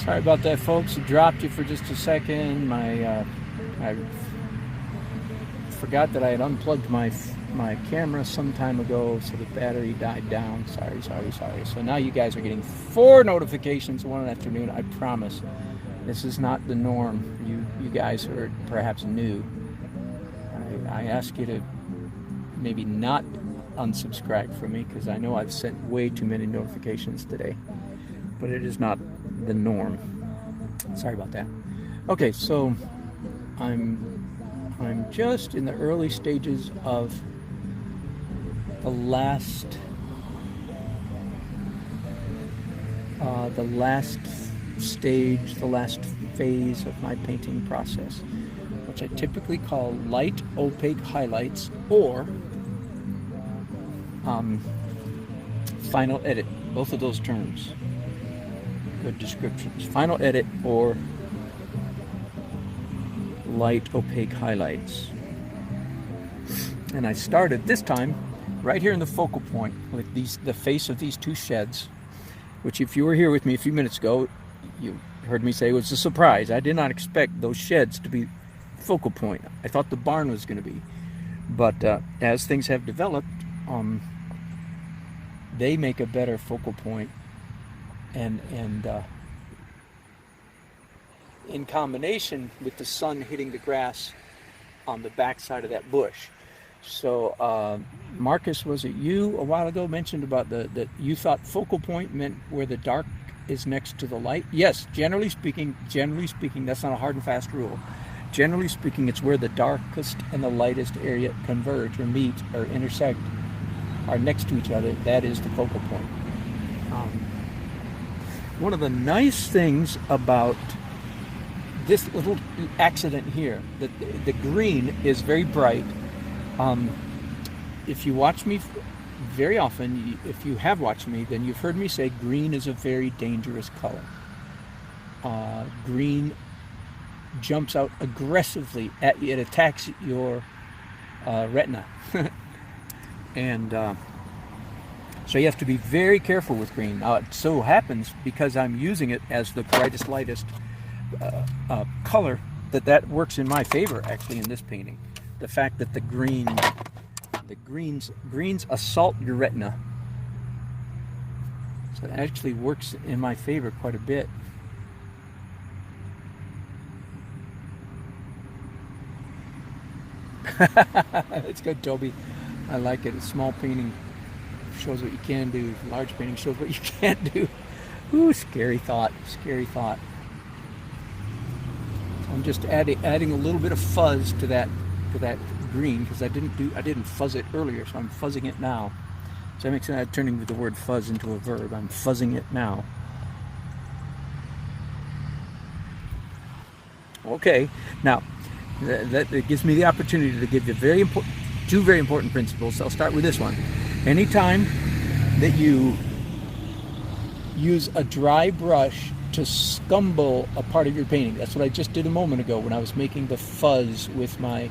Sorry about that, folks. It dropped you for just a second. I forgot that I had unplugged my camera some time ago, so the battery died down. Sorry. So now you guys are getting 4 notifications one afternoon. I promise. This is not the norm. You guys are perhaps new. I ask you to maybe not unsubscribe from me because I know I've sent way too many notifications today, but it is not the norm. Sorry about that. Okay, so I'm just in the early stages of the last stage, the last phase of my painting process, which I typically call light opaque highlights or final edit. Both of those terms, good descriptions. Final edit or light opaque highlights. And I started this time right here in the focal point with the face of these 2 sheds, which if you were here with me a few minutes ago, you heard me say it was a surprise. I did not expect those sheds to be focal point. I thought the barn was going to be. But as things have developed, they make a better focal point, and in combination with the sun hitting the grass on the back side of that bush. So Marcus, was it you a while ago mentioned about that you thought focal point meant where the dark is next to the light? Yes, generally speaking, that's not a hard and fast rule. Generally speaking, it's where the darkest and the lightest area converge or meet or intersect, are next to each other. That is the focal point. One of the nice things about this little accident here, the green is very bright. If you watch me very often, if you have watched me, then you've heard me say green is a very dangerous color. Green jumps out aggressively at you. It attacks your retina. And so you have to be very careful with green. Now it so happens, because I'm using it as the brightest, lightest color, that works in my favor actually in this painting. The fact that the greens assault your retina, so it actually works in my favor quite a bit. It's good, Toby. I like it. A small painting shows what you can do. Large painting shows what you can't do. Ooh, scary thought. Scary thought. So I'm just adding a little bit of fuzz to that green, because I didn't fuzz it earlier, so I'm fuzzing it now. So that makes sense. I'm turning the word fuzz into a verb. I'm fuzzing it now. Okay. Now that gives me the opportunity to give you two very important principles. I'll start with this one. Anytime that you use a dry brush to scumble a part of your painting, that's what I just did a moment ago when I was making the fuzz with my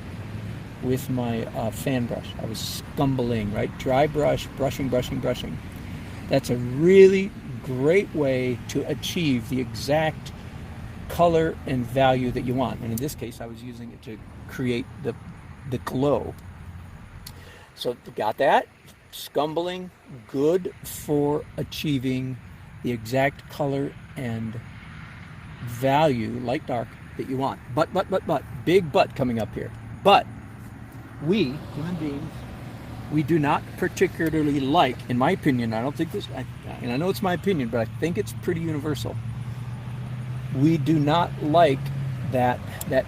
fan brush. I was scumbling, right? Dry brush, brushing. That's a really great way to achieve the exact color and value that you want. And in this case, I was using it to create the glow. So got that? Scumbling, good for achieving the exact color and value, light dark, that you want. But, big but coming up here. But we, human beings, we do not particularly like, in my opinion, I don't think this, and I know it's my opinion, but I think it's pretty universal. We do not like that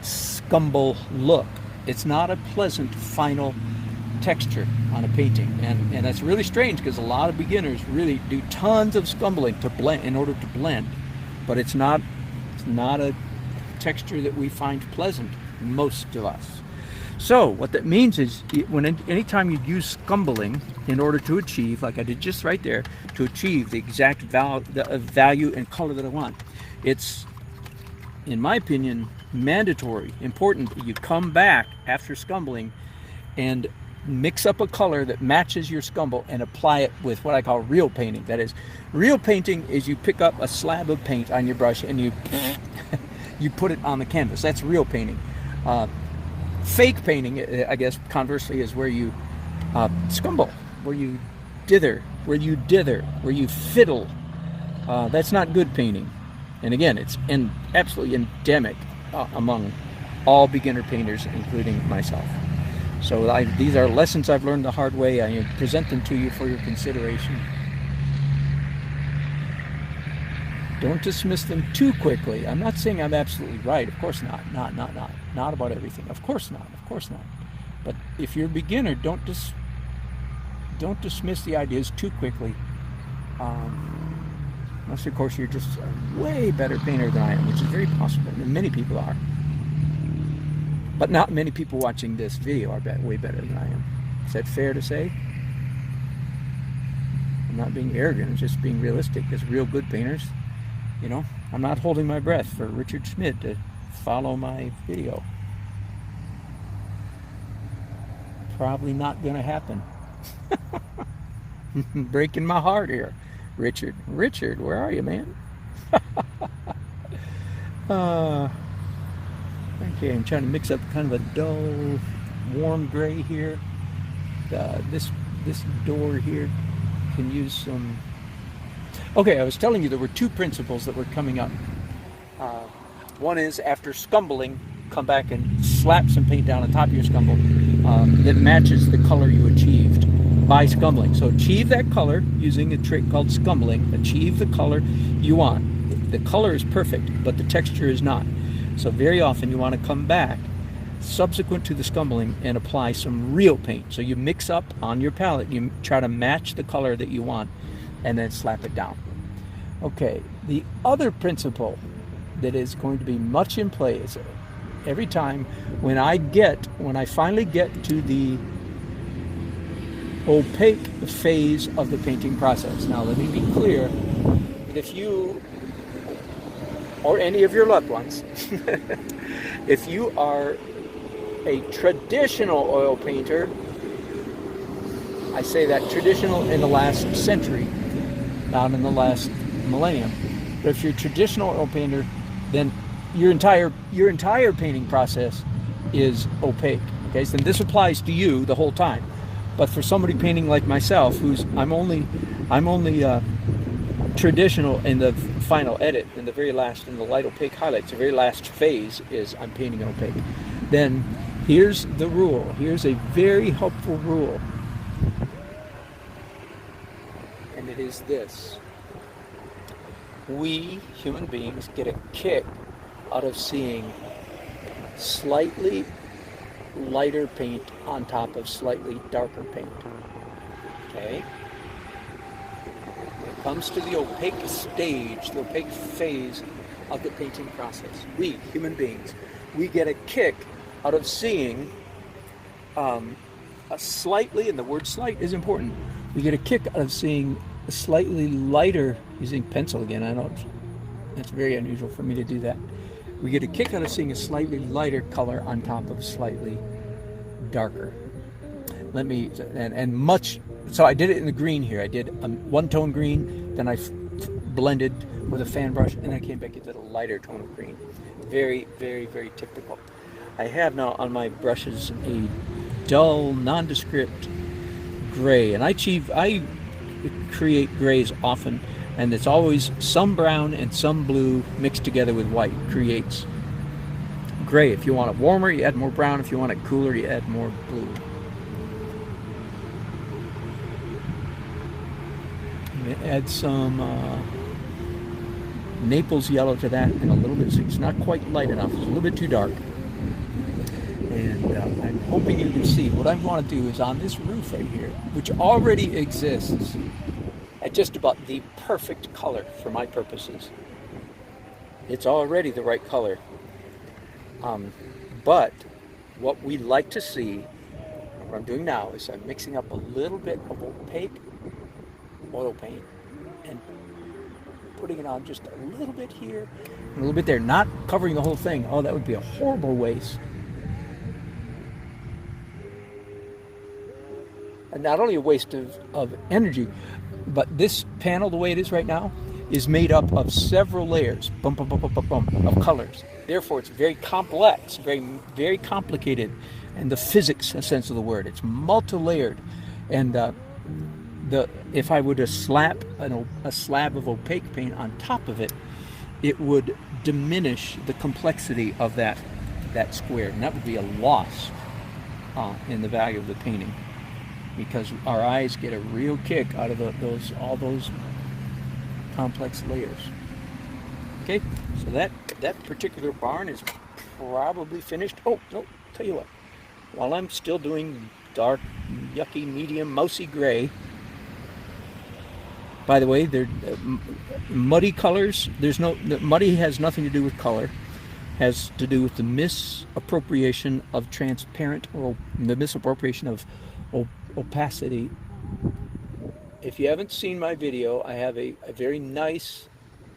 scumble look. It's not a pleasant final texture on a painting, and that's really strange, because a lot of beginners really do tons of scumbling to blend, in order to blend, but it's not a texture that we find pleasant, most of us. So what that means is, anytime you use scumbling in order to achieve, like I did just right there, to achieve the exact value and color that I want, it's, in my opinion, mandatory, important that you come back after scumbling and mix up a color that matches your scumble and apply it with what I call real painting. That is, real painting is you pick up a slab of paint on your brush and you you put it on the canvas. That's real painting. Fake painting, I guess, conversely, is where you scumble, where you dither, where you fiddle. That's not good painting. And again, it's absolutely endemic among all beginner painters, including myself. So these are lessons I've learned the hard way. I present them to you for your consideration. Don't dismiss them too quickly. I'm not saying I'm absolutely right. Of course not. Not about everything. Of course not. But if you're a beginner, don't dismiss the ideas too quickly. Unless, of course, you're just a way better painter than I am, which is very possible. And many people are. But not many people watching this video are way better than I am. Is that fair to say? I'm not being arrogant. I'm just being realistic. As real good painters, I'm not holding my breath for Richard Schmidt to follow my video. Probably not going to happen. Breaking my heart here. Richard, where are you, man? Okay, I'm trying to mix up kind of a dull, warm gray here. This door here can use some... Okay, I was telling you there were two principles that were coming up. One is, after scumbling, come back and slap some paint down on top of your scumble that matches the color you achieved by scumbling. So achieve that color using a trick called scumbling. Achieve the color you want. The color is perfect, but the texture is not. So very often you want to come back subsequent to the scumbling and apply some real paint. So you mix up on your palette, you try to match the color that you want, and then slap it down. Okay, the other principle that is going to be much in play is every time when I finally get to the opaque phase of the painting process. Now let me be clear that if you or any of your loved ones, if you are a traditional oil painter, I say that traditional in the last century, not in the last millennium, but if you're a traditional oil painter, then your entire painting process is opaque. Okay, so then this applies to you the whole time. But for somebody painting like myself, I'm only traditional in the final edit, in the light opaque highlights, the very last phase is I'm painting opaque. Then here's the rule. Here's a very helpful rule. And it is this. We human beings get a kick out of seeing slightly lighter paint on top of slightly darker paint. Okay? When it comes to the opaque stage, the opaque phase of the painting process, we human beings, we get a kick out of seeing a slightly, and the word slight is important, we get a kick out of seeing a slightly lighter, using pencil again, I know that's very unusual for me to do that. We get a kick out of seeing a slightly lighter color on top of slightly darker. So I did it in the green here. I did one-tone green, then I blended with a fan brush, and I came back into the lighter tone of green. Very, very, very typical. I have now on my brushes a dull, nondescript gray, and I create grays often, and it's always some brown and some blue mixed together with white creates gray. If you want it warmer, you add more brown. If you want it cooler, you add more blue. Add some Naples yellow to that, and a little bit, so it's not quite light enough. It's a little bit too dark. And I'm hoping you can see what I want to do is on this roof right here, which already exists at just about the perfect color for my purposes. It's already the right color. But what we like to see, what I'm doing now is I'm mixing up a little bit of opaque oil paint and putting it on just a little bit here, and a little bit there, not covering the whole thing. Oh, that would be a horrible waste. not only a waste of energy, but this panel, the way it is right now, is made up of several layers, of colors. Therefore, it's very complex, very complicated, and the physics sense of the word. It's multi-layered, and if I were to slap a slab of opaque paint on top of it, it would diminish the complexity of that square, and that would be a loss in the value of the painting, because our eyes get a real kick out of all those complex layers. Okay, so that particular barn is probably finished. Oh no, tell you what, while I'm still doing dark, yucky, medium, mousy gray. By the way, they're muddy colors. Muddy has nothing to do with color. Has to do with the misappropriation of transparent, or the misappropriation of opacity. If you haven't seen my video, I have a very nice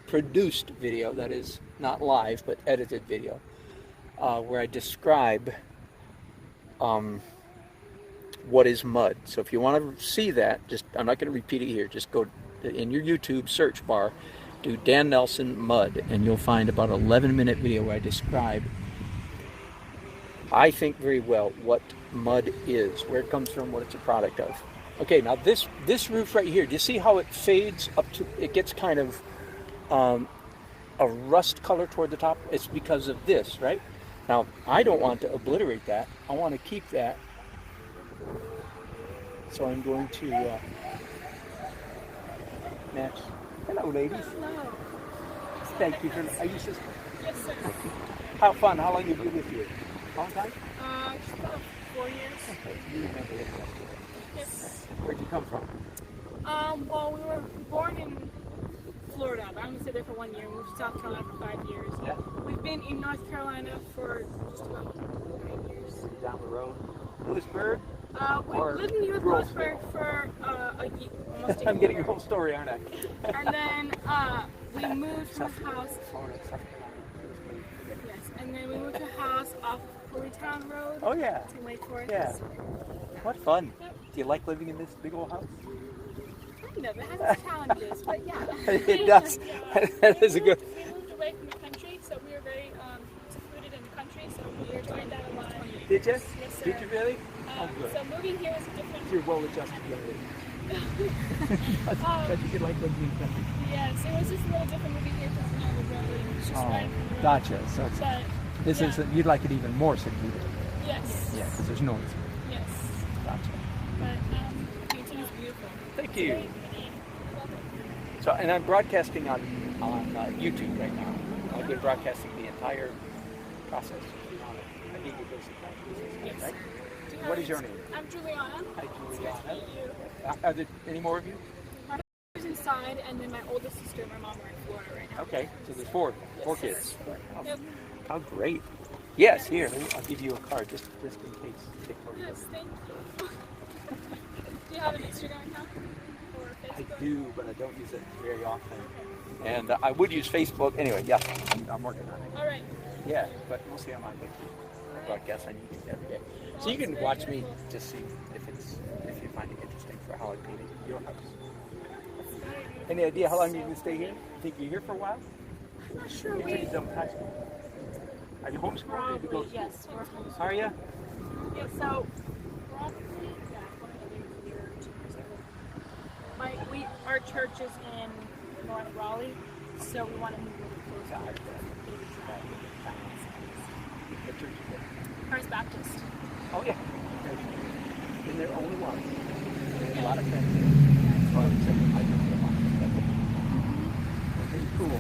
produced video that is not live but edited video, where I describe what is mud. So if you want to see that, I'm not going to repeat it here. Just go in your YouTube search bar, do Dan Nelson mud, and you'll find about an 11-minute video where I describe, I think very well, what mud is, where it comes from, what it's a product of. Okay, now this roof right here, do you see how it fades up to, it gets kind of a rust color toward the top? It's because of this, right? Now, I don't want to obliterate that. I want to keep that. So I'm going to match. Hello, ladies. Hello. Thank you for, are you sister? Yes, sir. How fun. How long have you lived here? Long time? Just about 4 years. Okay, you remember it. Yes. Where'd you come from? Well, we were born in Florida, but I'm going to stay there for 1 year. We moved to South Carolina for 5 years. Yeah. We've been in North Carolina for just about 9 years. Down the road. Lewisburg? We lived in Lewisburg for a year, almost a year. I'm getting your whole story, aren't I? And then we moved from a house. Florida, South Yes, and then we moved to a house off Town Road. Oh, yeah. To Lake Forest. Yeah. What fun. Yep. Do you like living in this big old house? Kind of. It has its challenges, but yeah. It does. That is a good. We moved away from the country, so we were very secluded in the country, so we enjoyed that a lot. Did you? Yes, sir. Did you really? Oh, good. So moving here was a different. You're well adjusted young lady. But you could like living in the country. Yes, it was just a little different moving here because now the road was just right. Gotcha. So it's, But this yeah. is, you'd like it even more secluded. Yes. Yeah, because there's noise. Yes. Gotcha. But painting is beautiful. Thank you. It's very pretty. I love it. So, and I'm broadcasting on YouTube right now. I've been broadcasting the entire process. I gave you basic ideas, Yes. right? Do What is your name? I'm Juliana. Hi, It's Juliana. nice to meet you. Are there any more of you? My brother's inside, and then my oldest sister and my mom are in Florida right now. Okay, so there's four Yes, kids. sir. How, Yep. how great. Yes, here, I'll give you a card just in case. Take photos. Yes, thank you. Do you have an Instagram account or I Facebook? do, but I don't use it very often. And I would use Facebook. Anyway, yeah, I'm working on it. All right. Yeah, but mostly I'm on YouTube. I broadcast on YouTube every day. So you can watch me to see if you find it interesting for how I painted your house. Any idea how long you're going to stay here? Think you're here for a while? I'm not sure. You think some high school? Are you homeschooled? Or did you go Probably, yes. We're homeschooled. Are you? Yeah, so probably another year or 2 years ago. Our church is in North Raleigh, so we want to move really close to What church is it? First Baptist. Oh, yeah. Been there only once. There's a lot of friends there. Well, except I just don't want to. Very cool.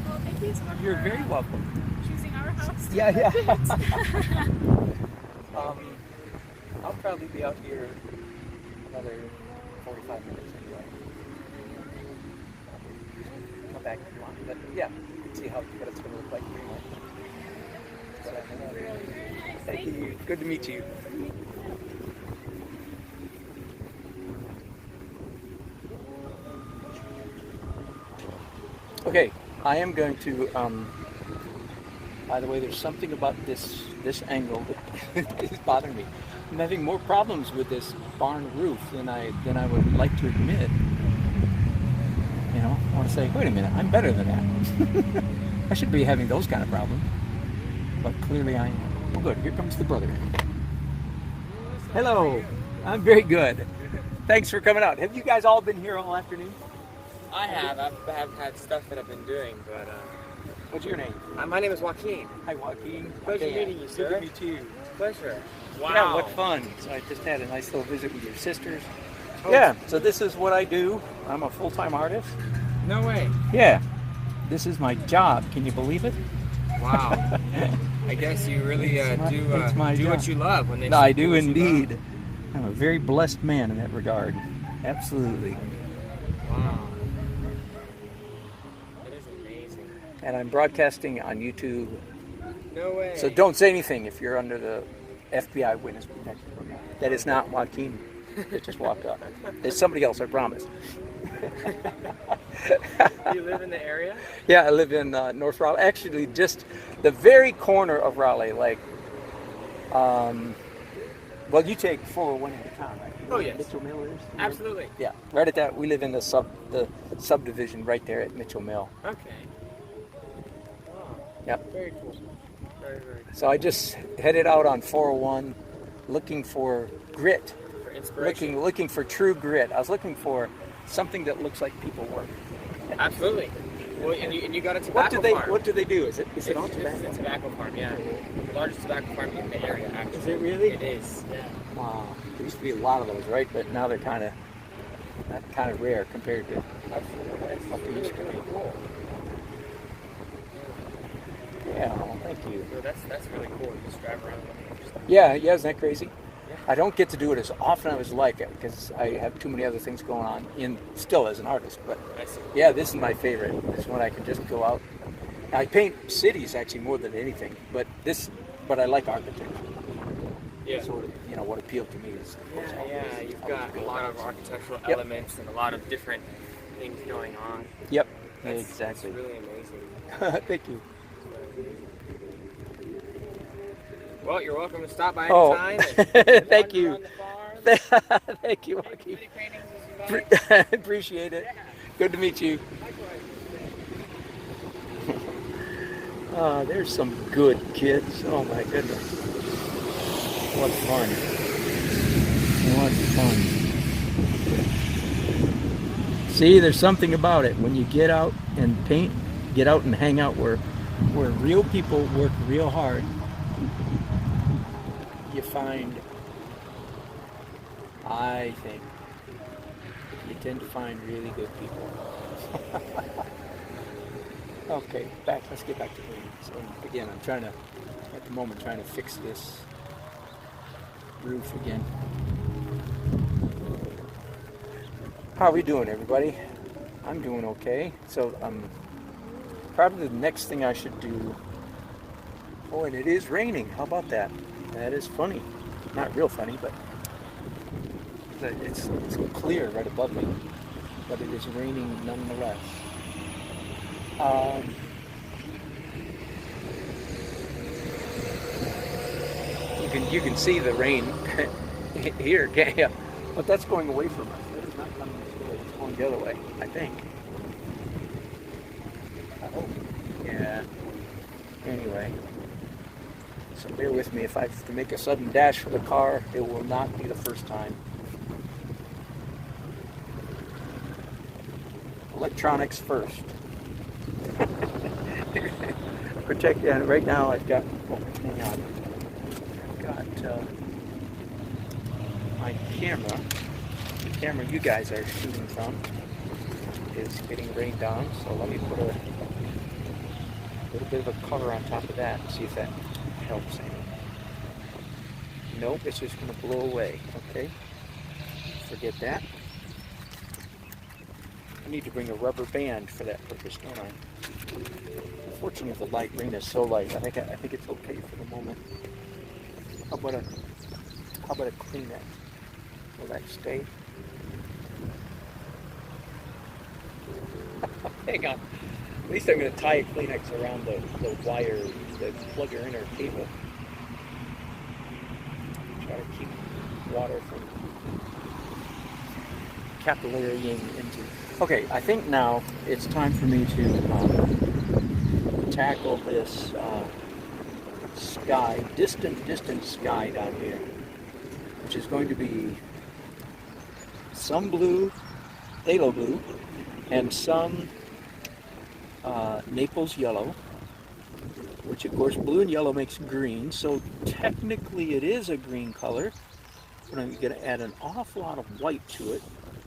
Well, thank you so much. You're for, very welcome. choosing our house. Yeah. I'll probably be out here another 45 minutes anyway. Come back if you want. But yeah, you can see what it's going to look like pretty much. Very nice. Thank you. Good to meet you. Okay, I am going to, by the way, there's something about this angle that is bothering me. I'm having more problems with this barn roof than I would like to admit. You know, I want to say, wait a minute, I'm better than that. I should be having those kind of problems, but clearly I am. Well, good. Here comes the brother. Hello. I'm very good. Thanks for coming out. Have you guys all been here all afternoon? I have. I've had stuff that I've been doing, but What's your name? my name is Joaquin. Hi, Joaquin. Pleasure meeting you, sir. Good to meet you. Pleasure. Wow. Yeah, what fun. So I just had a nice little visit with your sisters. Oh. Yeah, so this is what I do. I'm a full-time artist. No way. Yeah, this is my job. Can you believe it? Wow. I guess you really it's my do job. what you love when they No, I say do what you indeed. love. I'm a very blessed man in that regard. Absolutely. Wow. That is amazing. And I'm broadcasting on YouTube. No way. So don't say anything if you're under the FBI witness protection program. That is not Joaquin that just walked up. There's somebody else, I promise. You live in the area? Yeah, I live in North Raleigh. Actually, just the very corner of Raleigh. Like, well, you take 401 into town, right? Oh, yes. Mitchell Mill is? Absolutely. Yeah, right at that. We live in the subdivision right there at Mitchell Mill. Okay. Wow. Yep. Very cool. Very, very cool. So I just headed out on 401 looking for grit. For inspiration. Looking for true grit. I was looking for something that looks like people work. Absolutely. Well, and you got a tobacco farm. What do they do? Is it all tobacco? It's a tobacco farm, yeah. The largest tobacco farm in the area, actually. Is it really? It is, yeah. Wow. There used to be a lot of those, right? But now they're kind of rare compared to what they used to be. Cool. Yeah, well, thank you. So that's really cool. You just drive around looking for stuff. Yeah, isn't that crazy? Yeah. I don't get to do it as often as I would like it because I have too many other things going on still as an artist. But I see. yeah, this is my favorite. This is when I can just go out. I paint cities actually more than anything, but I like architecture. Yeah. Sort of, what appealed to me is. Yeah, you've got a lot of architectural elements and a lot of different things going on. Yep, That's exactly. really amazing. Thank you. Well, you're welcome to stop by Oh, anytime. thank you. Farm, Thank you, make Joaquin. as many paintings as you like. Appreciate it. Good to meet you. There's some good kids. Oh my goodness. What fun. What fun. See, there's something about it. When you get out and paint, get out and hang out where real people work real hard, you find, I think, you tend to find really good people. Okay, let's get back to painting. So again, I'm at the moment, trying to fix this roof again. How are we doing, everybody? I'm doing okay. So probably the next thing I should do. Oh, and it is raining. How about that? That is funny. Not real funny, but it's clear right above me. But it is raining nonetheless. You can see the rain here, can't you? But that's going away from us. It's not coming this way. It's going the other way, I think. I hope. Yeah. Anyway. So bear with me. If I have to make a sudden dash for the car, it will not be the first time. Electronics first. Protect. Yeah, right now I've got. Oh, hang on. I've got my camera. The camera you guys are shooting from is getting rained on. So let me put a little bit of a cover on top of that and see if that helps any. Nope, it's just going to blow away. Okay, forget that. I need to bring a rubber band for that purpose, don't I? Unfortunately, the light rain is so light. I think it's okay for the moment. How about a Kleenex? Will that stay? Hang on. At least I'm going to tie a Kleenex around the wire, the plug her in her cable. Try to keep water from capillarying into. Okay, I think now it's time for me to tackle this sky, distant sky down here, which is going to be some blue, phthalo blue, and some Naples yellow, which of course blue and yellow makes green, so technically it is a green color, but I'm going to add an awful lot of white to it,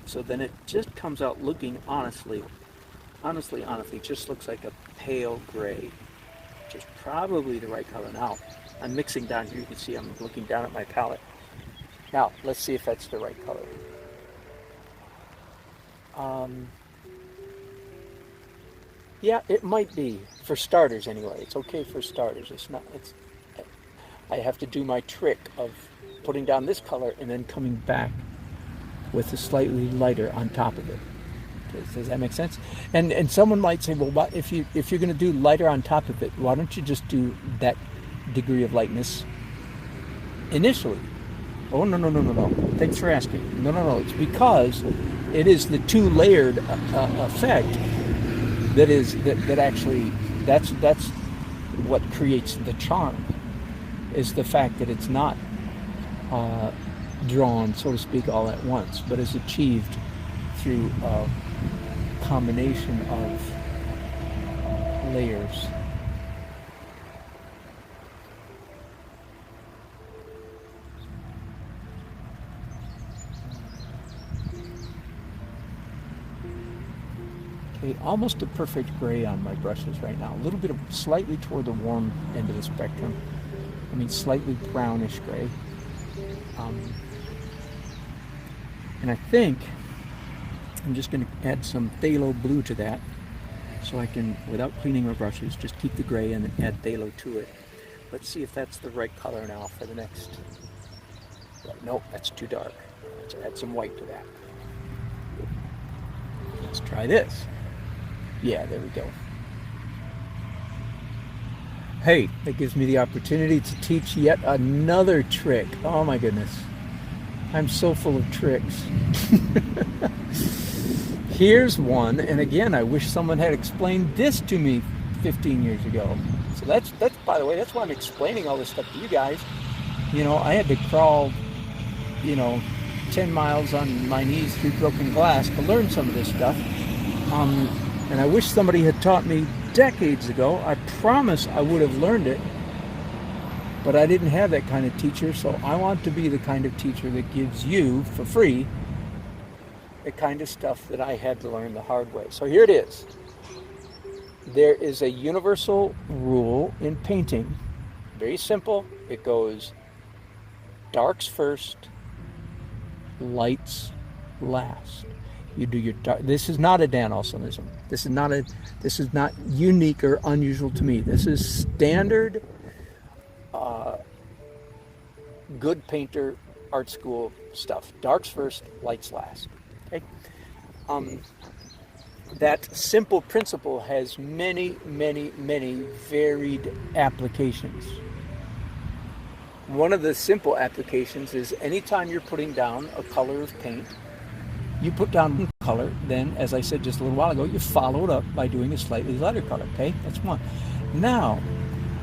so then it just comes out looking honestly, just looks like a pale gray, which is probably the right color. Now, I'm mixing down here, you can see I'm looking down at my palette. Now, let's see if that's the right color. Yeah, it might be, for starters anyway. It's okay for starters. I have to do my trick of putting down this color and then coming back with a slightly lighter on top of it. Does that make sense? And someone might say, well, if you're going to do lighter on top of it, why don't you just do that degree of lightness initially? Oh, no. Thanks for asking. No. It's because it is the two-layered effect that's what creates the charm, is the fact that it's not drawn, so to speak, all at once, but is achieved through a combination of layers. Okay, almost a perfect gray on my brushes right now. A little bit of slightly toward the warm end of the spectrum. I mean, slightly brownish gray. And I think I'm just going to add some phthalo blue to that, so I can, without cleaning my brushes, just keep the gray and then add phthalo to it. Let's see if that's the right color now for the next. Nope, that's too dark. Let's add some white to that. Let's try this. Yeah, there we go. Hey, that gives me the opportunity to teach yet another trick. Oh my goodness. I'm so full of tricks. Here's one, and again, I wish someone had explained this to me 15 years ago. So that's by the way, that's why I'm explaining all this stuff to you guys. You know, I had to crawl, 10 miles on my knees through broken glass to learn some of this stuff. And I wish somebody had taught me decades ago. I promise I would have learned it, but I didn't have that kind of teacher, so I want to be the kind of teacher that gives you, for free, the kind of stuff that I had to learn the hard way. So here it is. There is a universal rule in painting. Very simple. It goes darks first, lights last. You do your dark. This is not a Dan Olsonism. This is not unique or unusual to me. This is standard good painter art school stuff. Darks first, lights last. Okay. That simple principle has many varied applications. One of the simple applications is anytime you're putting down a color of paint, you put down one color, then, as I said just a little while ago, you follow it up by doing a slightly lighter color, okay? That's one. Now,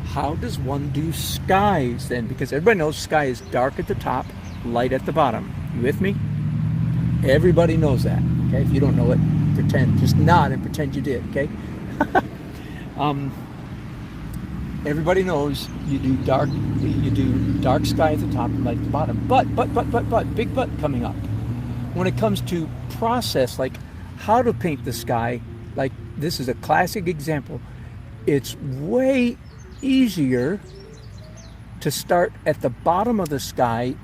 how does one do skies then? Because everybody knows sky is dark at the top, light at the bottom. You with me? Everybody knows that, okay? If you don't know it, pretend. Just nod and pretend you did, okay? Everybody knows you do dark sky at the top and light at the bottom. But, big but coming up. When it comes to process, like how to paint the sky, like this is a classic example. It's way easier to start at the bottom of the sky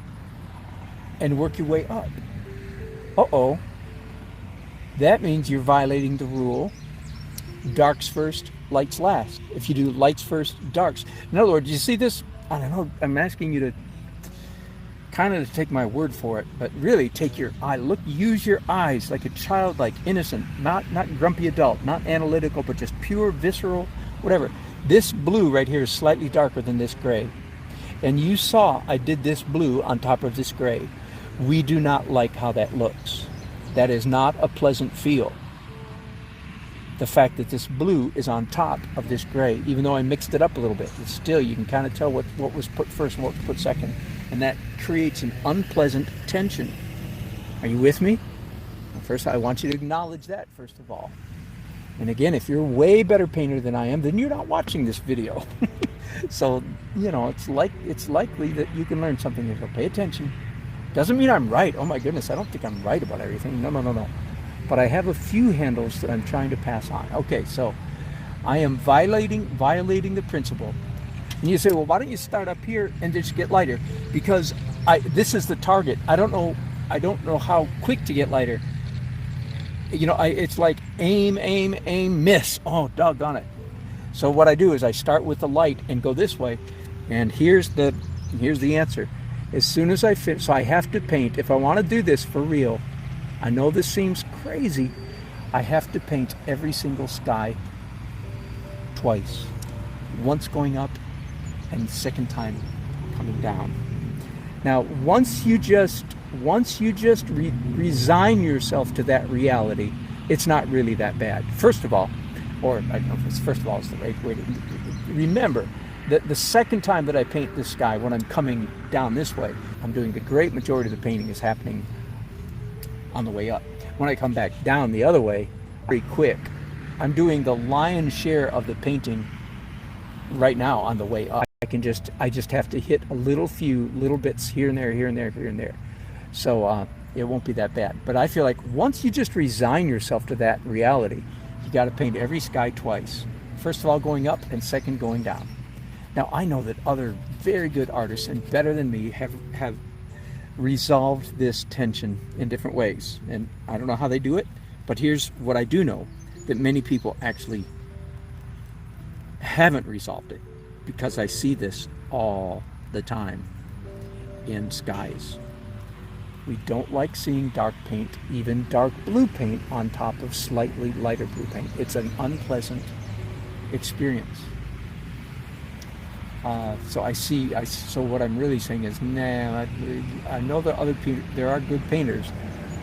and work your way up. Uh-oh. That means you're violating the rule, darks first, lights last. If you do lights first, darks. In other words, you see this? I don't know, I'm asking you to kind of take my word for it, but really take your eye, use your eyes like a childlike, innocent, not grumpy adult, not analytical, but just pure, visceral, whatever. This blue right here is slightly darker than this gray. And you saw I did this blue on top of this gray. We do not like how that looks. That is not a pleasant feel. The fact that this blue is on top of this gray, even though I mixed it up a little bit, it's still, you can kind of tell what was put first and what was put second. And that creates an unpleasant tension. Are you with me? Well, first, I want you to acknowledge that, first of all. And again, if you're a way better painter than I am, then you're not watching this video. So, it's likely that you can learn something here. So pay attention. Doesn't mean I'm right. Oh my goodness, I don't think I'm right about everything. No. But I have a few handles that I'm trying to pass on. Okay, so I am violating the principle. And you say, well, why don't you start up here and just get lighter? Because this is the target. I don't know how quick to get lighter. It's like aim, miss. Oh, doggone it. So what I do is I start with the light and go this way. And here's the answer. As soon as I finish, so I have to paint. If I want to do this for real, I know this seems crazy, I have to paint every single sky twice. Once going up and second time coming down. Now, once you just resign yourself to that reality, it's not really that bad. First of all, or I don't know if first of all is the right way to remember that the second time that I paint the sky, when I'm coming down this way, I'm doing the great majority of the painting is happening on the way up. When I come back down the other way, very quick, I'm doing the lion's share of the painting right now on the way up. I just have to hit a few little bits here and there. So it won't be that bad. But I feel like once you just resign yourself to that reality, you got to paint every sky twice. First of all, going up, and second, going down. Now, I know that other very good artists and better than me have resolved this tension in different ways. And I don't know how they do it, but here's what I do know, that many people actually haven't resolved it, because I see this all the time in skies. We don't like seeing dark paint, even dark blue paint, on top of slightly lighter blue paint. It's an unpleasant experience. So what I'm really saying is, I know that there are good painters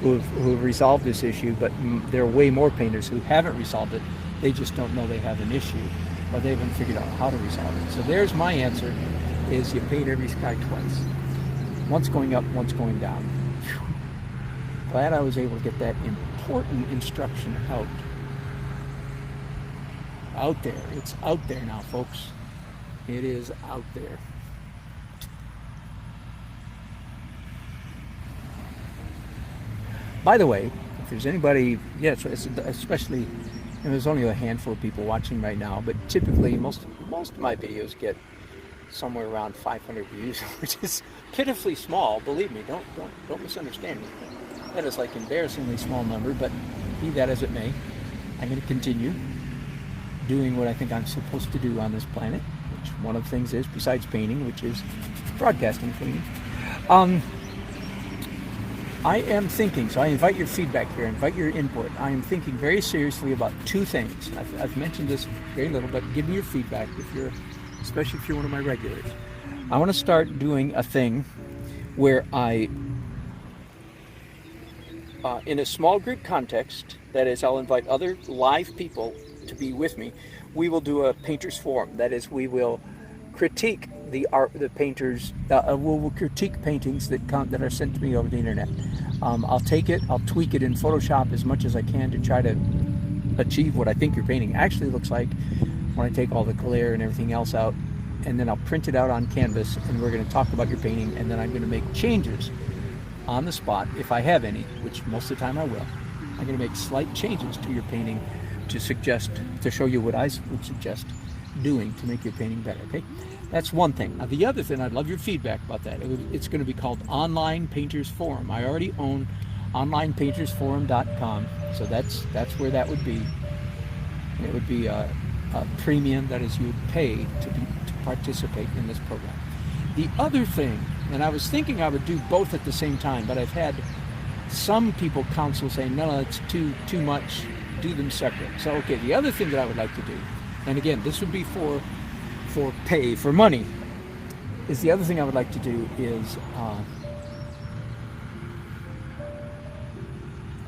who have resolved this issue, but there are way more painters who haven't resolved it. They just don't know they have an issue, or they haven't figured out how to resolve it. So there's my answer, is you paint every sky twice. Once going up, once going down. Whew. Glad I was able to get that important instruction out there. It's out there now, folks. It is out there. By the way, if there's anybody, especially, and there's only a handful of people watching right now, but typically most of my videos get somewhere around 500 views, which is pitifully small. Believe me, don't misunderstand me. That is like embarrassingly small number, but be that as it may, I'm going to continue doing what I think I'm supposed to do on this planet, which one of the things is, besides painting, which is broadcasting painting. I am thinking, so I invite your feedback here, invite your input. I am thinking very seriously about two things. I've mentioned this very little, but give me your feedback, especially if you're one of my regulars. I want to start doing a thing where I, in a small group context, that is, I'll invite other live people to be with me. We will do a painter's forum. That is, we will critique the art, the painters. We'll critique paintings that are sent to me over the internet. I'll take it, I'll tweak it in Photoshop as much as I can to try to achieve what I think your painting actually looks like when I take all the glare and everything else out, and then I'll print it out on canvas, and we're going to talk about your painting, and then I'm going to make changes on the spot, if I have any, which most of the time I will. I'm going to make slight changes to your painting to show you what I would suggest doing to make your painting better, okay? That's one thing. Now, the other thing, I'd love your feedback about that. It's going to be called Online Painters Forum. I already own onlinepaintersforum.com, so that's where that would be. And it would be a premium, that is, you would pay to participate in this program. The other thing, and I was thinking I would do both at the same time, but I've had some people counsel saying, no, it's too much, do them separate. So, okay, the other thing that I would like to do, and again, this would be for pay, for money, is the other thing I would like to do is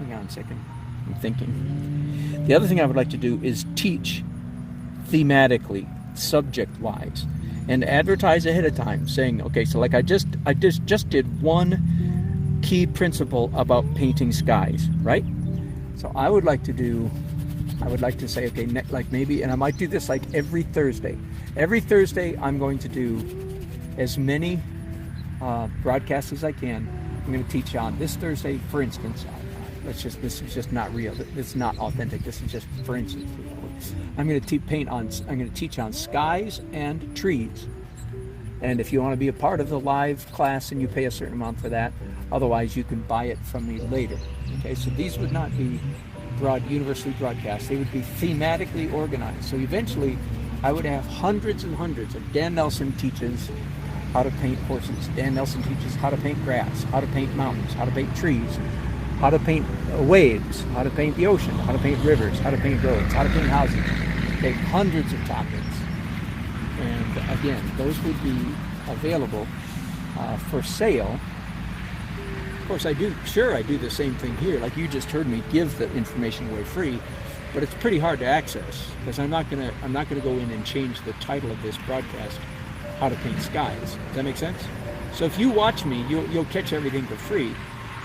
Hang on a second. I'm thinking. The other thing I would like to do is teach thematically, subject-wise, and advertise ahead of time, saying, okay, so like I just did one key principle about painting skies, right? So I would like to say, okay, like maybe, and I might do this like every Thursday. Every Thursday, I'm going to do as many broadcasts as I can. I'm going to teach on this Thursday, for instance. This is just not real. It's not authentic. This is just, for instance, I'm going to teach on skies and trees. And if you want to be a part of the live class, and you pay a certain amount for that, otherwise you can buy it from me later. Okay, so these would not be universally broadcast. They would be thematically organized. So eventually, I would have hundreds and hundreds of Dan Nelson teaches how to paint horses. Dan Nelson teaches how to paint grass, how to paint mountains, how to paint trees, how to paint waves, how to paint the ocean, how to paint rivers, how to paint roads, how to paint houses. Okay, hundreds of topics. And again, those would be available for sale. Of course, I do the same thing here. Like you just heard me give the information away free, but it's pretty hard to access because I'm not gonna go in and change the title of this broadcast, How to Paint Skies. Does that make sense? So if you watch me, you'll catch everything for free.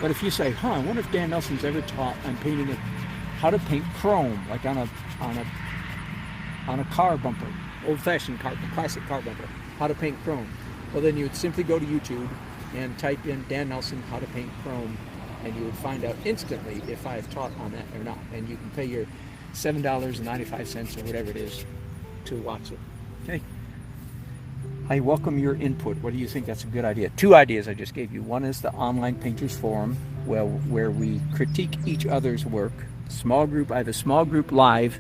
But if you say, I wonder if Dan Nelson's ever taught on painting how to paint chrome, like on a car bumper, old-fashioned car, classic car bumper, how to paint chrome. Well, then you would simply go to YouTube and type in Dan Nelson, how to paint chrome, and you would find out instantly if I have taught on that or not. And you can pay your $7.95 or whatever it is to watch it. Okay. I welcome your input. What do you think? That's a good idea. Two ideas I just gave you. One is the online painters forum, where we critique each other's work. Small group. I have a small group live,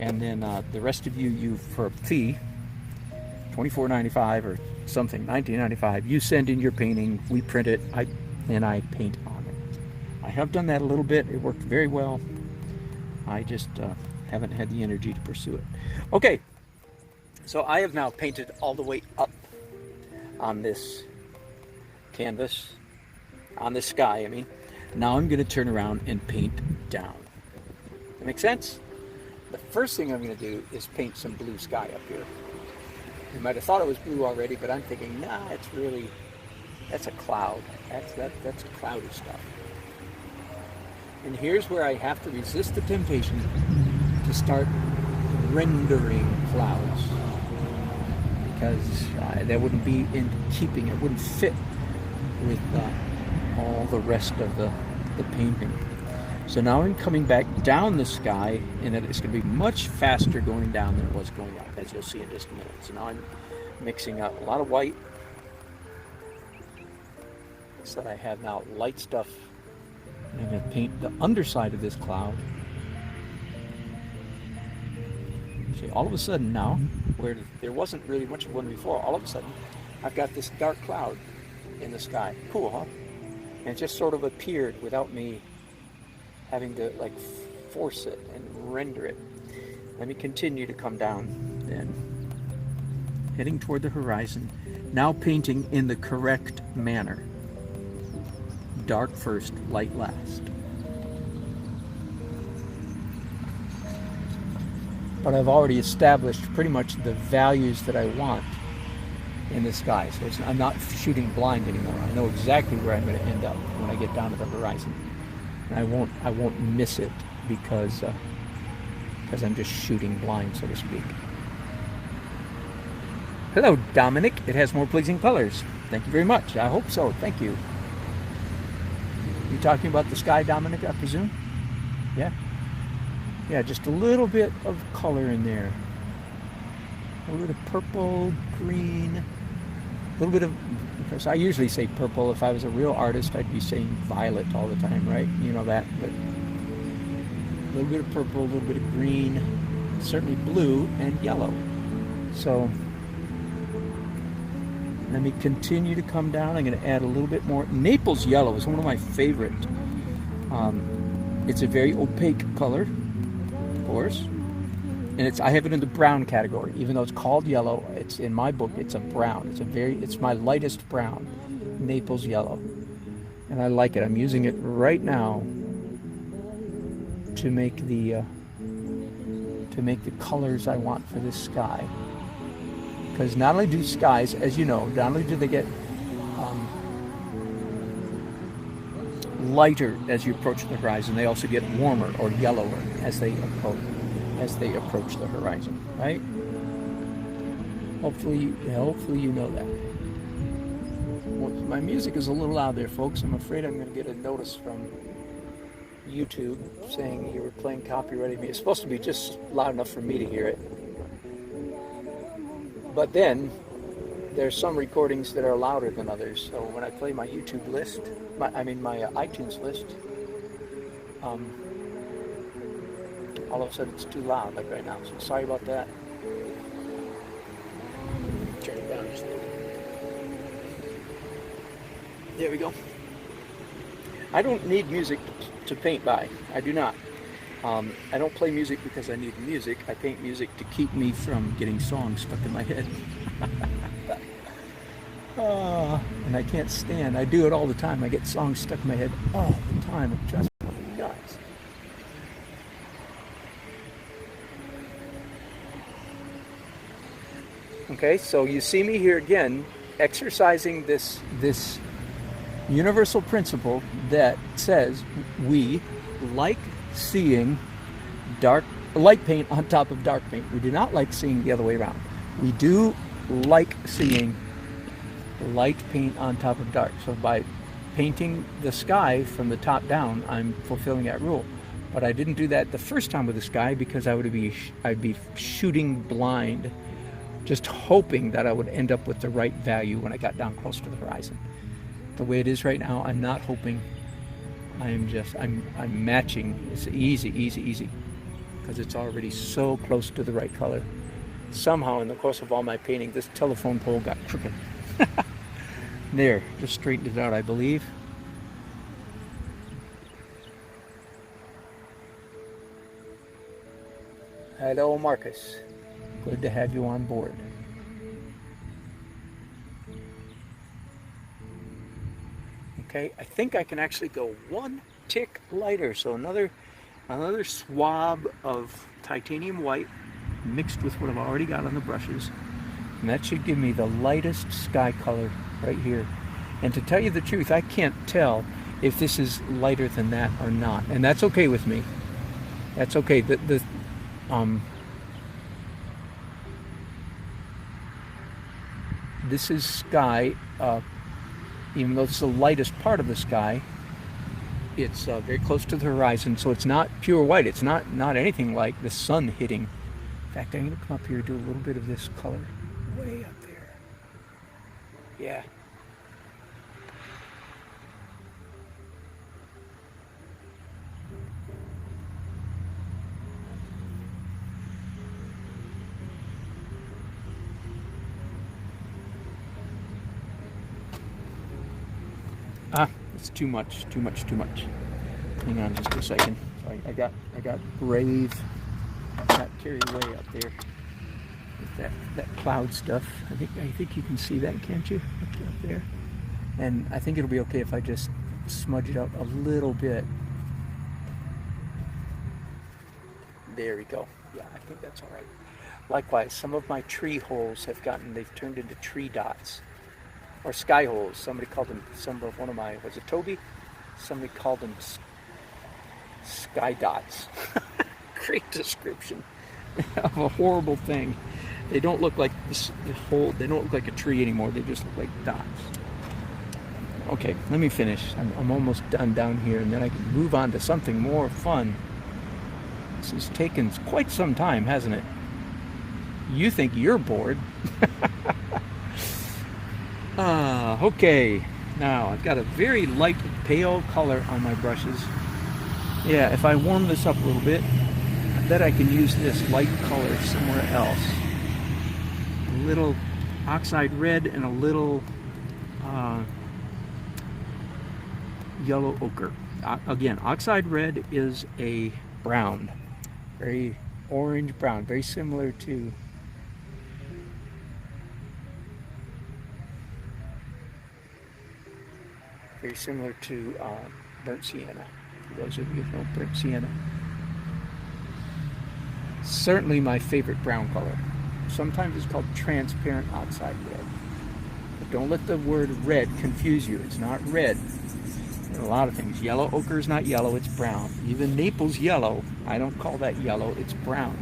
and then the rest of you for a fee, $24.95 or something, $19.95. You send in your painting, we print it, and I paint on it. I have done that a little bit. It worked very well. I just haven't had the energy to pursue it. Okay. So I have now painted all the way up on this canvas, on this sky, I mean. Now I'm going to turn around and paint down. That make sense? The first thing I'm going to do is paint some blue sky up here. You might have thought it was blue already, but I'm thinking, nah, that's a cloud. That's cloudy stuff. And here's where I have to resist the temptation to start rendering clouds. Because that wouldn't be in keeping, it wouldn't fit with all the rest of the painting. So now I'm coming back down the sky, and it's going to be much faster going down than it was going up, as you'll see in just a minute. So now I'm mixing up a lot of white, so that I have now light stuff. And I'm going to paint the underside of this cloud. See, all of a sudden now, where there wasn't really much of one before, all of a sudden I've got this dark cloud in the sky. Cool, huh? And it just sort of appeared without me having to like force it and render it. Let me continue to come down then, heading toward the horizon, now painting in the correct manner. Dark first, light last. But I've already established pretty much the values that I want in the sky. So I'm not shooting blind anymore. I know exactly where I'm going to end up when I get down to the horizon. And I won't miss it because I'm just shooting blind, so to speak. Hello, Dominic. It has more pleasing colors. Thank you very much. I hope so. Thank you. You talking about the sky, Dominic, I presume? Yeah? Yeah, just a little bit of color in there. A little bit of purple, green, a little bit of, because I usually say purple. If I was a real artist, I'd be saying violet all the time, right? You know that, but a little bit of purple, a little bit of green, certainly blue and yellow. So let me continue to come down. I'm going to add a little bit more. Naples yellow is one of my favorite. It's a very opaque color, of course, and I have it in the brown category. Even though it's called yellow, it's in my book. It's a brown. It's my lightest brown, Naples yellow, and I like it. I'm using it right now to make the colors I want for this sky. Because not only do skies, as you know, not only do they get lighter as you approach the horizon, they also get warmer or yellower as they approach the horizon, right? Hopefully you know that. Well, my music is a little loud there, folks. I'm afraid I'm going to get a notice from YouTube saying you were playing copyrighted music. It's supposed to be just loud enough for me to hear it. But then there's some recordings that are louder than others. So when I play my YouTube list, my iTunes list, all of a sudden it's too loud, like right now. So sorry about that. Turn it down just a little. There we go. I don't need music to paint by. I do not. I don't play music because I need music. I paint music to keep me from getting songs stuck in my head. And I can't stand. I do it all the time. I get songs stuck in my head all the time. It drives me nuts. Okay, so you see me here again, exercising this universal principle that says we like seeing light paint on top of dark paint. We do not like seeing the other way around. We do like seeing light paint on top of dark. So by painting the sky from the top down, I'm fulfilling that rule. But I didn't do that the first time with the sky because I'd be shooting blind, just hoping that I would end up with the right value when I got down close to the horizon. The way it is right now, I'm not hoping. I'm matching. It's easy, because it's already so close to the right color. Somehow in the course of all my painting, this telephone pole got crooked. There, just straightened it out, I believe. Hello, Marcus. Good to have you on board. Okay, I think I can actually go one tick lighter. So another swab of titanium white mixed with what I've already got on the brushes. And that should give me the lightest sky color right here. And to tell you the truth, I can't tell if this is lighter than that or not. And that's okay with me. That's okay. This is sky, even though it's the lightest part of the sky, it's very close to the horizon, so it's not pure white. It's not anything like the sun hitting. In fact, I'm going to come up here and do a little bit of this color way up there. Yeah. It's too much. Hang on just a second. Sorry, I got brave. Got carried away up there with that cloud stuff. I think you can see that, can't you? Up there. And I think it'll be okay if I just smudge it out a little bit. There we go. Yeah, I think that's all right. Likewise, some of my tree holes they've turned into tree dots. Or sky holes. Somebody called them, was it Toby? Somebody called them sky dots. Great description of a horrible thing. They don't look like they don't look like a tree anymore. They just look like dots. Okay, let me finish. I'm almost done down here, and then I can move on to something more fun. This has taken quite some time, hasn't it? You think you're bored. Okay, now I've got a very light pale color on my brushes. Yeah, if I warm this up a little bit, I bet I can use this light color somewhere else. A little oxide red and a little yellow ochre. Again, oxide red is a brown, very orange brown, very similar to burnt sienna. For those of you who know burnt sienna. Certainly my favorite brown color. Sometimes it's called transparent oxide red. But don't let the word red confuse you. It's not red. There are a lot of things. Yellow ochre is not yellow, it's brown. Even Naples yellow, I don't call that yellow, it's brown.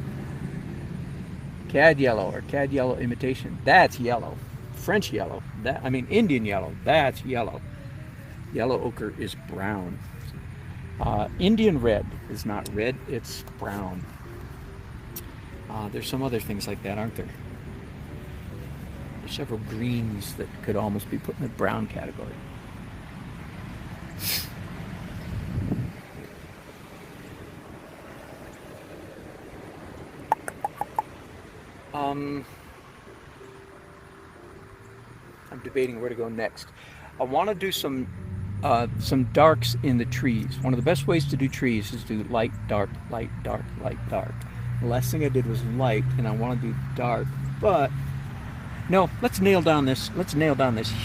Cad yellow or cad yellow imitation, that's yellow. French yellow, Indian yellow, that's yellow. Yellow ochre is brown. Indian red is not red, it's brown. There's some other things like that, aren't there? There's several greens that could almost be put in the brown category. I'm debating where to go next. I want to do some darks in the trees. One of the best ways to do trees is to do light, dark, light, dark, light, dark. The last thing I did was light, and I want to do dark. But no, let's nail down this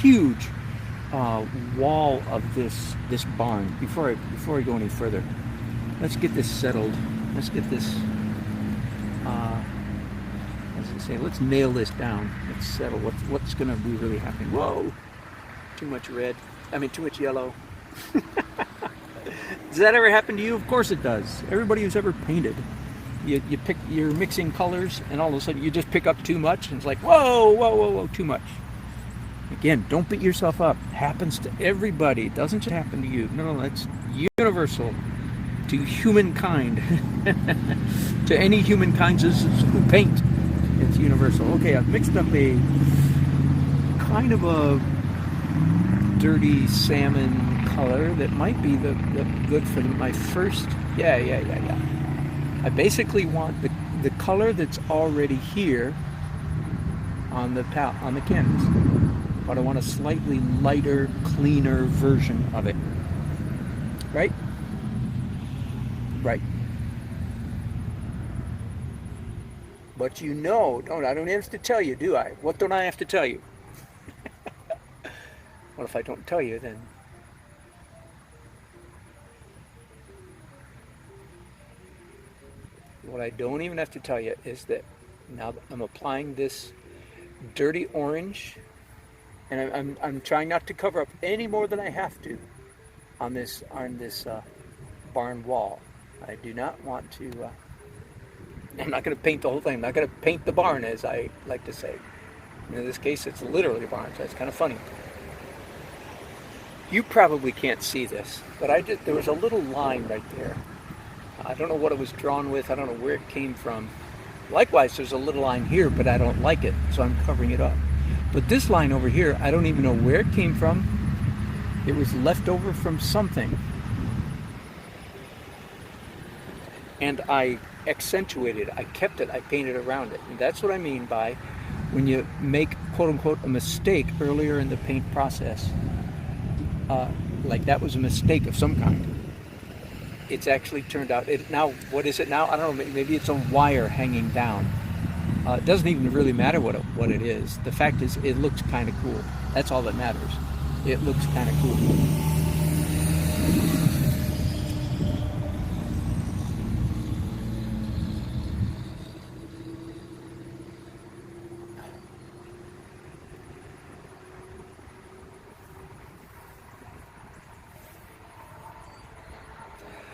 huge wall of this barn before I go any further. Let's get this settled. Let's get this. As I say, let's nail this down. Let's settle what's going to be really happening. Whoa, too much red. Too much yellow. Does that ever happen to you? Of course it does. Everybody who's ever painted, you're mixing colors, and all of a sudden you just pick up too much, and it's like, whoa, too much. Again, don't beat yourself up. It happens to everybody. It doesn't just happen to you. No, that's universal to humankind. To any humankind who paint. It's universal. Okay, I've mixed up a kind of a dirty salmon color that might be the good for my first. Yeah. I basically want the color that's already here on the canvas, but I want a slightly lighter, cleaner version of it. Right? But I don't have to tell you, do I? What don't I have to tell you? Well, if I don't tell you, then what I don't even have to tell you is that now I'm applying this dirty orange, and I'm trying not to cover up any more than I have to on this barn wall. I do not want to. I'm not going to paint the whole thing. I'm not going to paint the barn, as I like to say. In this case, it's literally a barn, so it's kind of funny. You probably can't see this, but there was a little line right there. I don't know what it was drawn with. I don't know where it came from. Likewise, there's a little line here, but I don't like it, so I'm covering it up. But this line over here, I don't even know where it came from. It was left over from something. And I accentuated it. I kept it. I painted around it. And that's what I mean by when you make, quote unquote, a mistake earlier in the paint process. Like that was a mistake of some kind. It's actually turned out, now, what is it now? I don't know, maybe it's a wire hanging down. It doesn't even really matter what it is. The fact is, it looks kind of cool. That's all that matters. It looks kind of cool.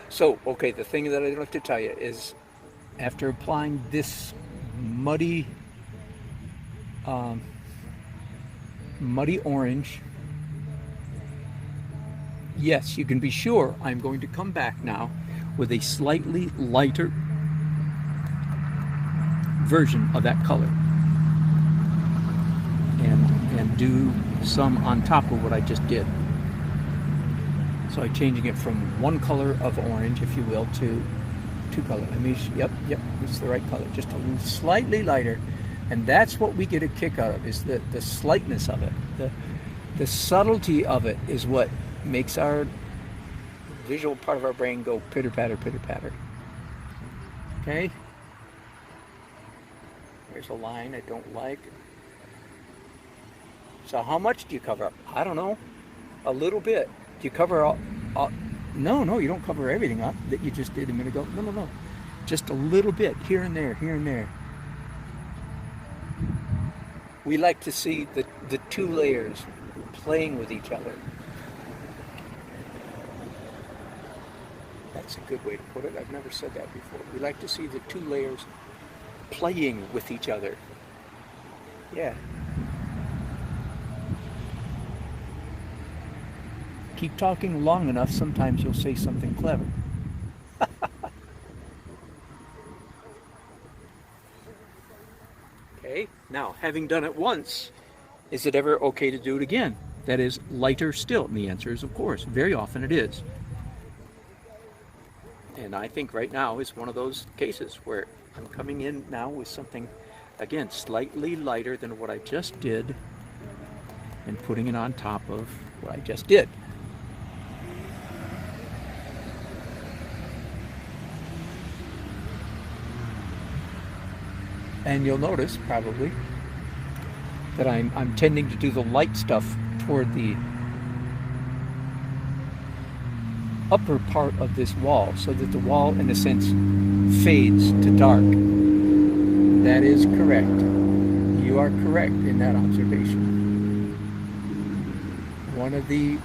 So, okay, the thing that I don't have to tell you is, after applying this muddy orange, yes, you can be sure I'm going to come back now with a slightly lighter version of that color, and do some on top of what I just did. So I'm changing it from one color of orange, if you will, to two color. Yep, it's the right color. Just a slightly lighter. And that's what we get a kick out of, is the slightness of it. The subtlety of it is what makes our visual part of our brain go pitter-patter, pitter-patter. Okay? Here's a line I don't like. So how much do you cover up? I don't know. A little bit. Do you cover all? No, you don't cover everything up that you just did a minute ago. No. Just a little bit, here and there, here and there. We like to see the two layers playing with each other. That's a good way to put it. I've never said that before. We like to see the two layers playing with each other. Yeah. Keep talking long enough, sometimes you'll say something clever. Okay, now having done it once, is it ever okay to do it again? That is lighter still? And the answer is of course, very often it is. And I think right now is one of those cases where I'm coming in now with something, again, slightly lighter than what I just did and putting it on top of what I just did. And you'll notice probably that I'm tending to do the light stuff toward the upper part of this wall, so that the wall in a sense fades to dark. That is correct. You are correct in that observation. One of the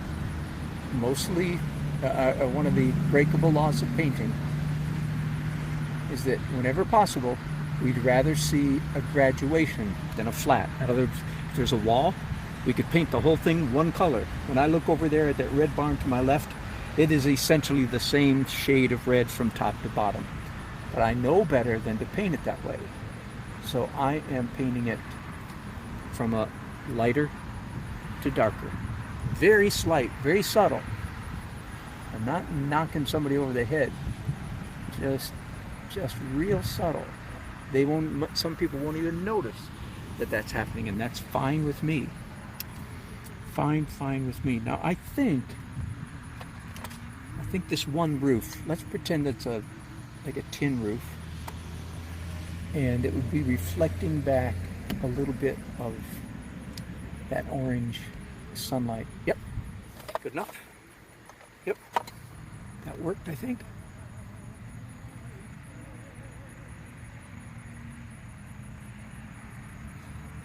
one of the breakable laws of painting is that whenever possible, we'd rather see a graduation than a flat. In other words, if there's a wall, we could paint the whole thing one color. When I look over there at that red barn to my left, it is essentially the same shade of red from top to bottom. But I know better than to paint it that way. So I am painting it from a lighter to darker. Very slight, very subtle. I'm not knocking somebody over the head. Just real subtle. Some people won't even notice that that's happening, and that's fine with me. Fine with me. Now I think this one roof, let's pretend it's like a tin roof, and it would be reflecting back a little bit of that orange sunlight. Yep, good enough. Yep, that worked, I think.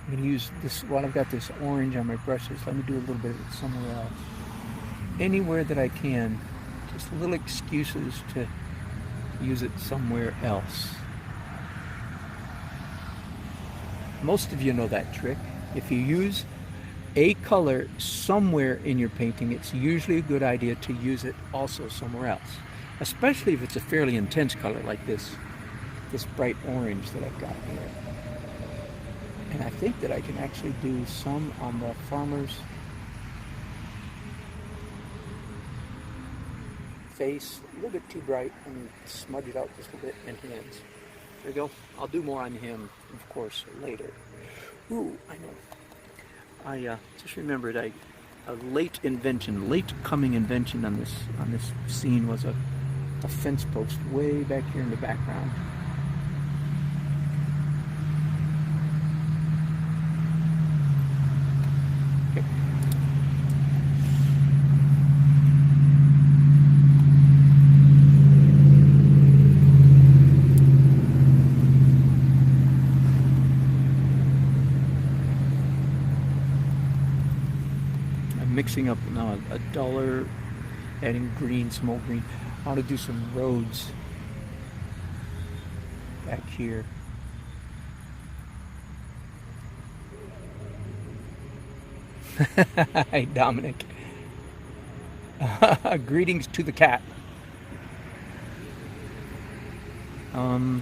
I'm going to use this, while I've got this orange on my brushes, let me do a little bit of it somewhere else. Anywhere that I can, just little excuses to use it somewhere else. Most of you know that trick. If you use a color somewhere in your painting, it's usually a good idea to use it also somewhere else. Especially if it's a fairly intense color like this bright orange that I've got here. And I think that I can actually do some on the farmer's face, a little bit too bright, and smudge it out just a bit, and hands. There you go. I'll do more on him, of course, later. Ooh, I know. I just remembered a late coming invention on this scene was a fence post way back here in the background. Mixing up now a duller, adding green, some more green. I want to do some roads back here. Hi, Dominic. Greetings to the cat.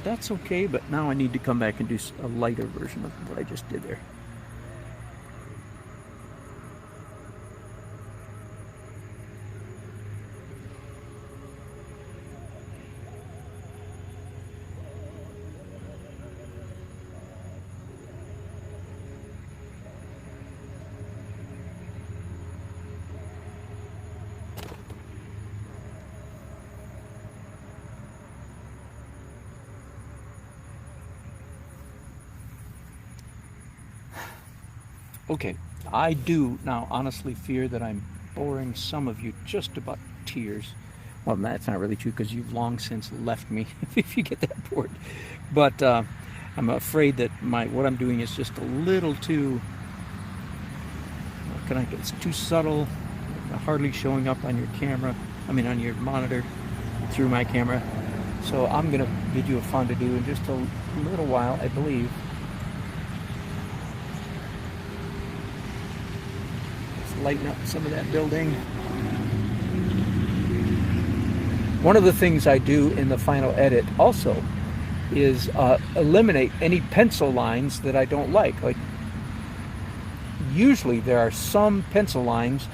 That's okay, but now I need to come back and do a lighter version of what I just did there. Okay, I do now honestly fear that I'm boring some of you just about to tears Well, that's not really true because you've long since left me if you get that bored. But I'm afraid that what I'm doing is just a little too, it's too subtle, hardly showing up on your camera, on your monitor through my camera. So I'm going to bid you a fond adieu in just a little while, I believe. Let's lighten up some of that building. One of the things I do in the final edit also is eliminate any pencil lines that I don't like. Like, usually there are some pencil lines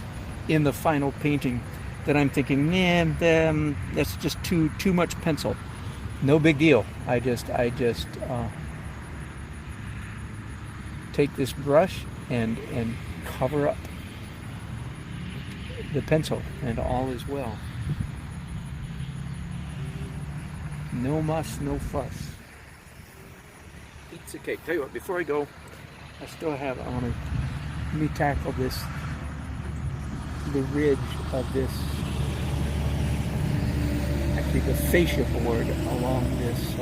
in the final painting that I'm thinking, man, that's just too much pencil. No big deal. I just take this brush and cover up the pencil, and all is well. No muss, no fuss. Pizza cake. Tell you what, before I go, let me tackle the ridge of this, actually the fascia board along this,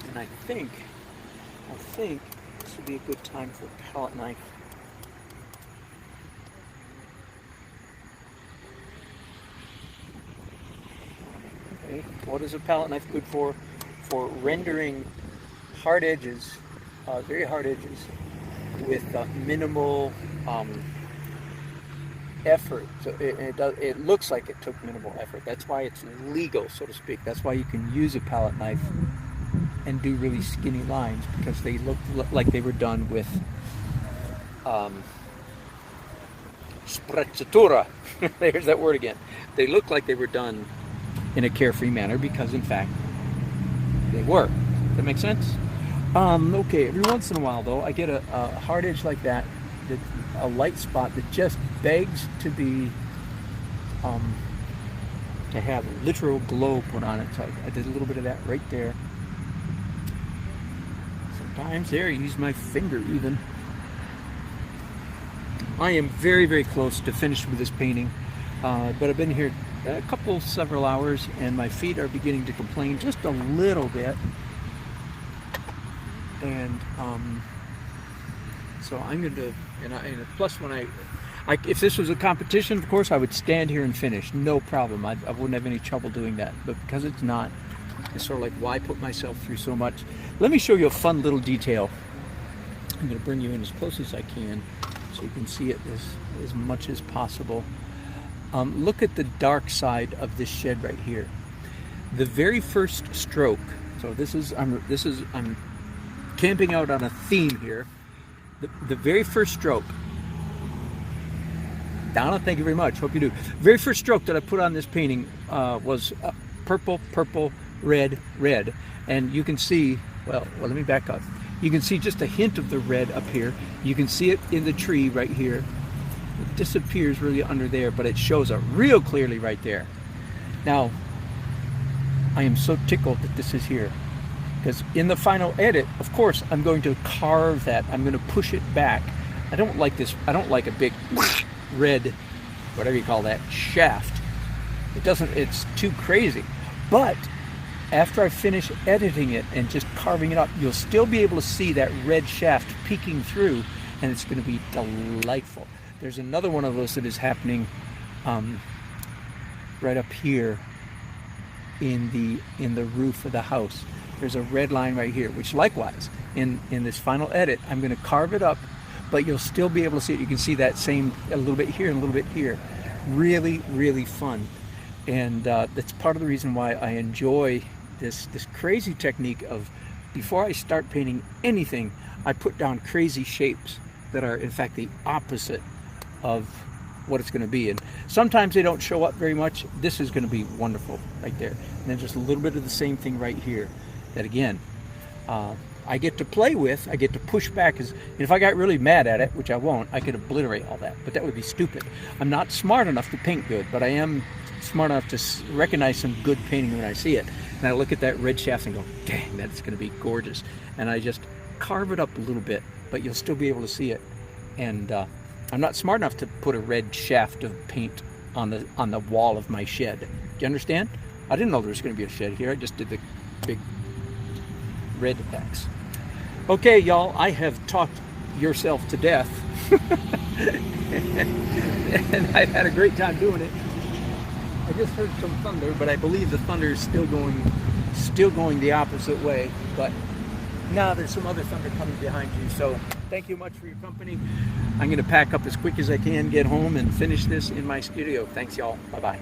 and I think this would be a good time for a palette knife. Okay, what is a palette knife good for? For rendering hard edges, very hard edges, with minimal effort. So it looks like it took minimal effort. That's why it's legal, so to speak. That's why you can use a palette knife and do really skinny lines, because they look like they were done with sprezzatura. There's that word again. They look like they were done in a carefree manner, because in fact they were. Does that make sense? Okay, every once in a while though, I get a hard edge like that, a light spot that just begs to be, to have literal glow put on it. So I did a little bit of that right there. Sometimes there, I use my finger even. I am very, very close to finished with this painting, but I've been here several hours, and my feet are beginning to complain just a little bit. And so I'm going to, and plus when if this was a competition, of course I would stand here and finish, no problem. I wouldn't have any trouble doing that. But because it's not, it's sort of like, why put myself through so much? Let me show you a fun little detail. I'm going to bring you in as close as I can so you can see it as much as possible. Look at the dark side of this shed right here. The very first stroke. So I'm camping out on a theme here. The very first stroke. Donna, thank you very much. Hope you do. Very first stroke that I put on this painting was purple, purple, red, red. And you can see, well, let me back up. You can see just a hint of the red up here. You can see it in the tree right here. It disappears really under there, but it shows up real clearly right there. Now, I am so tickled that this is here, because in the final edit, of course, I'm going to carve that. I'm going to push it back. I don't like this. I don't like a big red, whatever you call that, shaft. It's too crazy. But after I finish editing it and just carving it up, you'll still be able to see that red shaft peeking through, and it's going to be delightful. There's another one of those that is happening right up here in the roof of the house. There's a red line right here, which likewise, in this final edit, I'm going to carve it up, but you'll still be able to see it. You can see that same, a little bit here and a little bit here. Really, really fun. And that's part of the reason why I enjoy this crazy technique of, before I start painting anything, I put down crazy shapes that are in fact the opposite of what it's going to be. And sometimes they don't show up very much. This is going to be wonderful right there. And then just a little bit of the same thing right here, that again, I get to play with, I get to push back. And if I got really mad at it, which I won't, I could obliterate all that, but that would be stupid. I'm not smart enough to paint good, but I am smart enough to recognize some good painting when I see it. And I look at that red shaft and go, dang, that's going to be gorgeous. And I just carve it up a little bit, but you'll still be able to see it. And I'm not smart enough to put a red shaft of paint on the wall of my shed. Do you understand? I didn't know there was going to be a shed here. I just did the big red X. Okay, y'all, I have talked yourself to death. And I've had a great time doing it. I just heard some thunder, but I believe the thunder is still going the opposite way. But now there's some other thunder coming behind you. So thank you much for your company. I'm going to pack up as quick as I can, get home, and finish this in my studio. Thanks, y'all. Bye-bye.